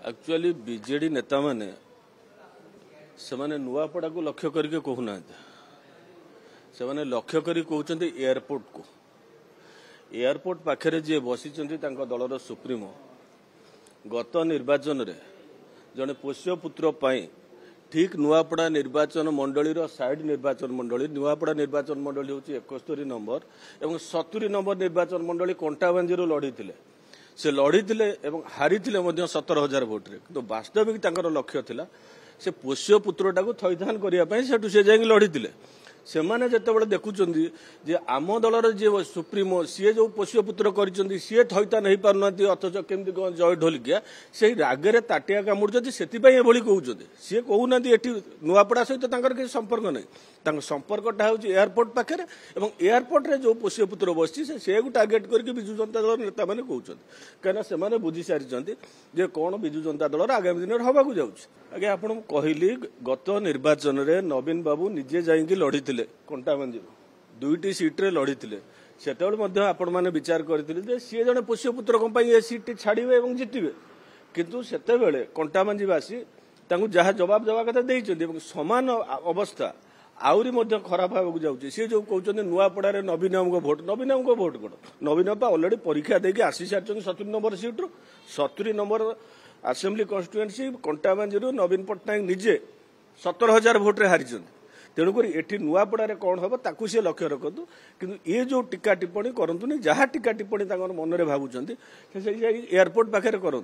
actually BJD नेता माने से नुआपड़ा को लक्ष्य करके कहूना से लक्ष्य करी कहते एयरपोर्ट को एयरपोर्ट पाखे जी बसी दलर सुप्रीमो गत निर्वाचन रे जड़े पोष्य पुत्र ठीक नुआपड़ा निर्वाचन मंडली साइड निर्वाचन मंडली नुआपड़ा निर्वाचन मंडली हूँ 71 नंबर और 70 नंबर निर्वाचन मंडली कंटाबांजी लड़ी से लड़ी हारी 17,000 भोट्रे कि वास्तविक लक्ष्य था से पोष्य पुत्रटा को थैथान करने से जाए लड़ी से माने जिते देखुं जे आम दलर जी सुप्रीमो सी जो पोष्य पुत्र कर सी थैथान हो पारना अथच केमती कौन जय ढोलिकिया से रागे ताटिया कामुड़ से कहते सी कहूना नुआपड़ा सहित किसी संपर्क नहीं संपर्कटा हूँ एयरपोर्ट पाखे एयरपोर्ट रे जो पोष्य पुत्र बसी से टार्गेट करके विजु जनता दल नेता मैंने कहते कहीं से बुझी सारी जे कौन विजु जनता दल आगामी दिन हवा जाऊँगी आज्ञा आपको कहली गत निर्वाचन में नवीन बाबू निजे जाइए लड़ी कंटाबांजी 2टी सीट्रे लड़ी से आपण मैंने विचार करते सी जड़े पोष्य पुत्र ए सीट छाड़े और जितबे किंतु से कंटाबांजीवासी जहाँ जवाब देवा कथा देते समान अवस्था आउरी खराब होगा जाऊँगी सी जो कहते नुआपड़ा नवीन बाबू भोट कौन नवीन बाबू अलरेडी परीक्षा देके आसी सारी 70 number सीट्रु 70 number assembly constituency Kantabanji नवीन पट्टनायक निजे 17,000 भोट्रे हारी तेणुक ये नुआपड़ा कौन हम ताकू सी लक्ष्य रखु कि ये जो टीका टिप्पणी करतुनि जहाँ टीका टिप्पणी मन में भावुं एयरपोर्ट पाखे करूँ